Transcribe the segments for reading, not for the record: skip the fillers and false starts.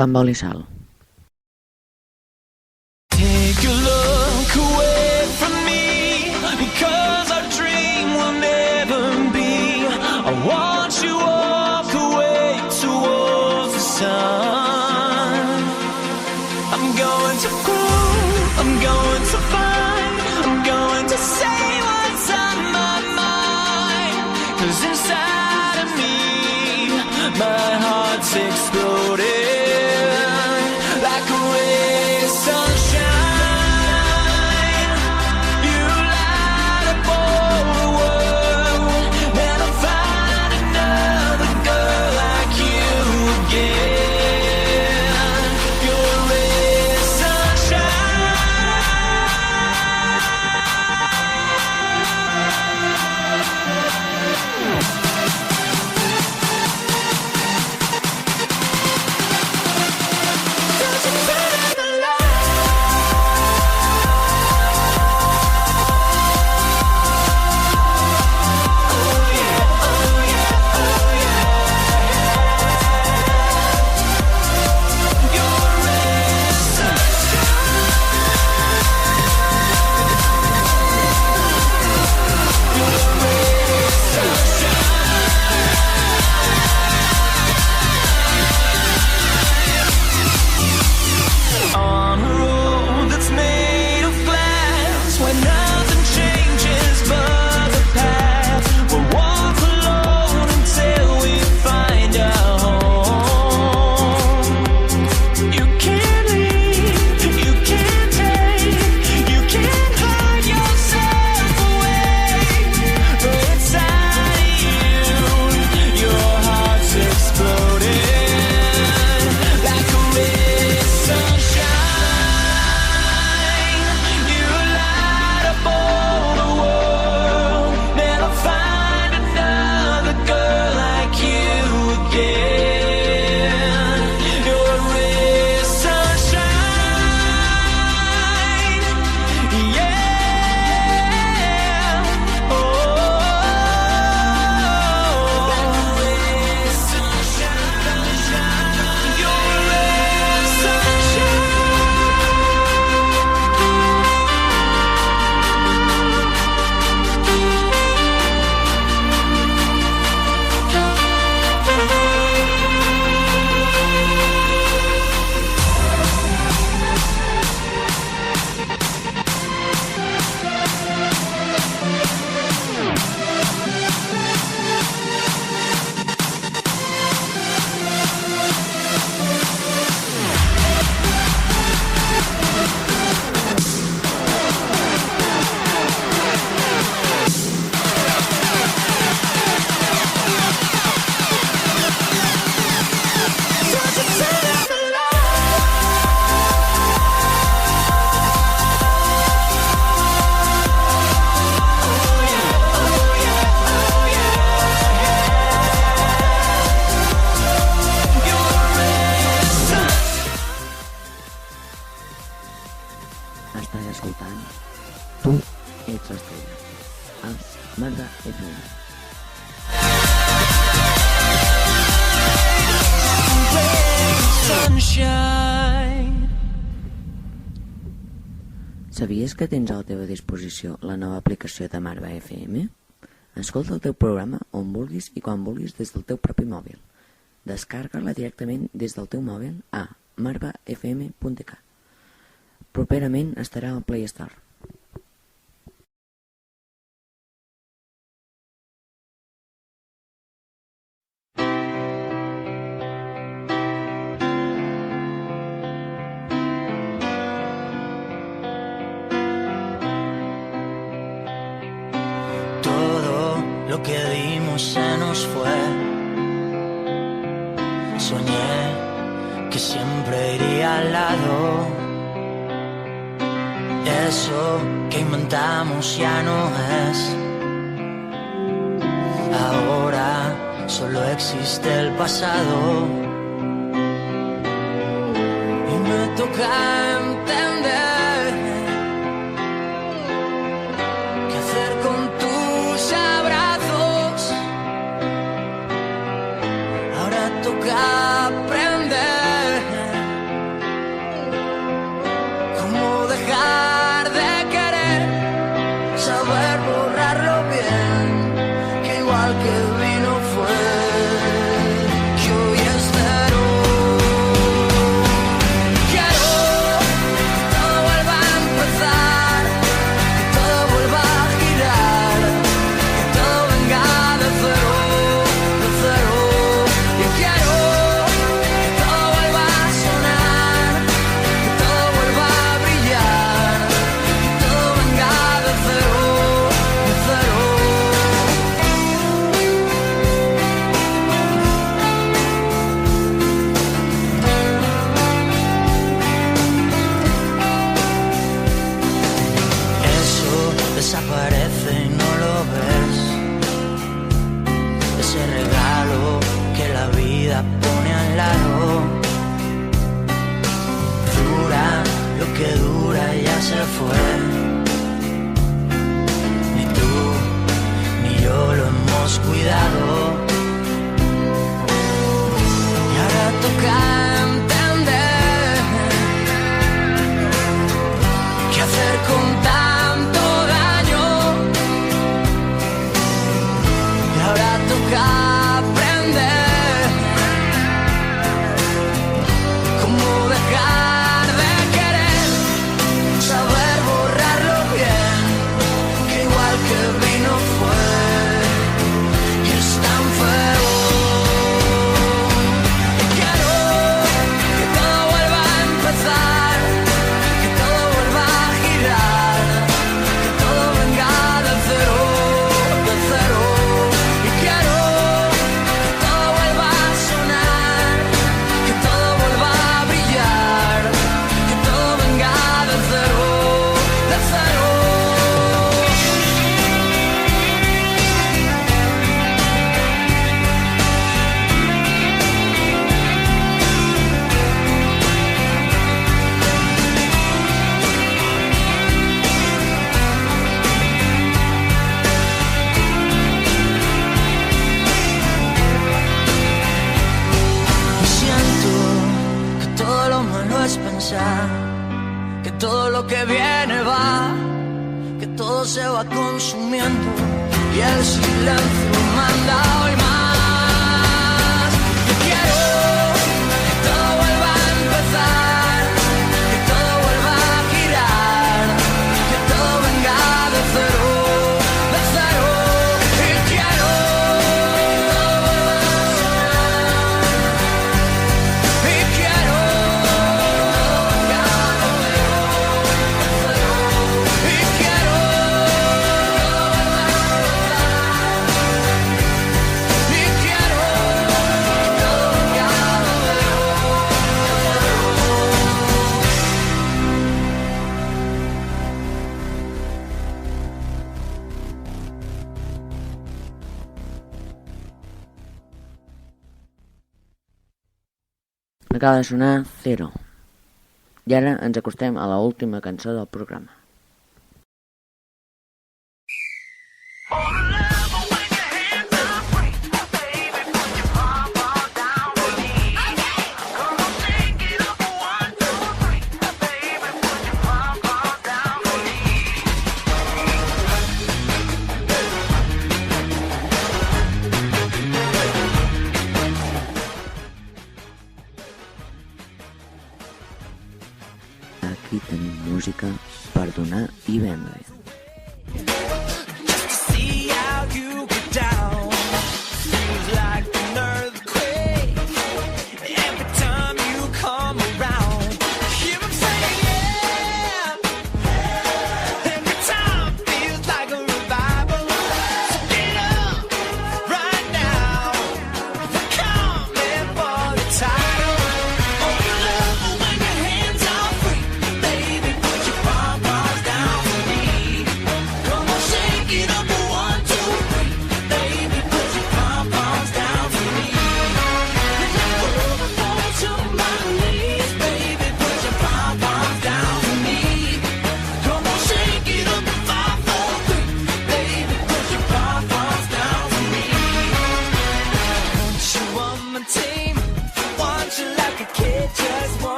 Amb Oli Sal. Take a look away from me, because our dream will never be. I want you to walk away towards the sun. I'm going to grow, I'm going to find, I'm going to say what's on my mind. 'Cause inside of me, my heart's exploding like a ray of sunshine. You light up all the world, and I'll find another girl like you again. You're a ray of sunshine. Does it burn the light? Oh yeah, oh yeah, oh yeah. You're a ray of sunshine. You're a ray of sunshine. On a road that's made of glass, where nothing changes but the past. We'll walk alone until we find our home. You can't leave, you can't take, you can't hide yourself away. But inside you, your heart's exploding like a ray of sunshine. You light up all the world, and I'll find another girl like you again. You're a ray of sunshine. Yeah. Oh, like a ray of sunshine. You're a ray of sunshine. Does it turn out the light? Oh yeah, oh yeah, oh yeah. You're a ray of sunshine. Estàs escoltant Tu ets l'estrella. Els Marga FM. Sunshine. Sabies que tens a la teva disposició la nova aplicació de Marga FM? Escolta el teu programa on vulguis i quan vulguis des del teu propi mòbil. Descarga-la directament des del teu mòbil a margafm.cat. Properament estarà al Play Store. Todo lo que dimos se nos fue. Soñé que siempre iría al lado. Eso que inventamos ya no es. Ahora solo existe el pasado. Y me toca entender qué hacer con tus abrazos. Ahora toca aprender se fue. Ni tú ni yo lo hemos cuidado. Y ahora toca entender qué hacer con tanto daño. Y ahora toca aprender cómo dejar de querer, saber borrarlo bien, que igual que vino fue y es tan feo. Quiero que todo vuelva a empezar, que todo vuelva a girar, que todo venga de cero, de cero. Y quiero que todo vuelva a sonar, que todo vuelva a brillar, que todo venga de cero, de cero. Y siento que todo lo malo es pensar que todo lo que viene va, que todo se va consumiendo y el silencio manda hoy más. Yo quiero que todo vuelva a empezar, que todo vuelva a girar, que todo venga de cero, de cero. Y quiero que todo vuelva a sonar, y quiero que todo venga de cero, de cero. Y quiero que todo vuelva a empezar, y quiero que todo venga de Acaba de sonar Zero. I ara ens acostem a l'última cançó del programa. Aquí tenim música per donar i vendre. see how you get down. Feels like an earthquake every time you come around. Hear 'em saying yeah. Every time feels like a revival. So get up right now. We're coming for the title. Oh, you love it when your hands are free, baby. Put your pom-poms down for me.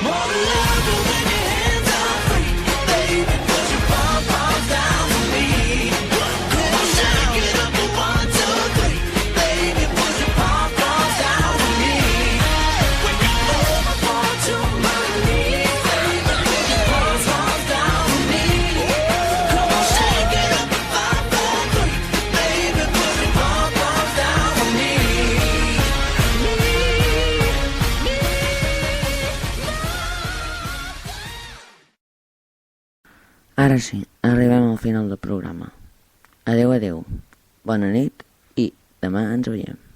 More love when your hands are free. Baby, put your pom-poms down for me. Come on, shake it up for 1, 2, 3. Baby, put your pom-poms down for me. When you pull my phone to my knees, baby, put your pom-poms down for me. Come on, shake it up for 5, 4, 3. Baby, put your pom-poms down for me. Ara sí, arribem al final del programa. Adeu, adeu. Bona nit i demà ens veiem.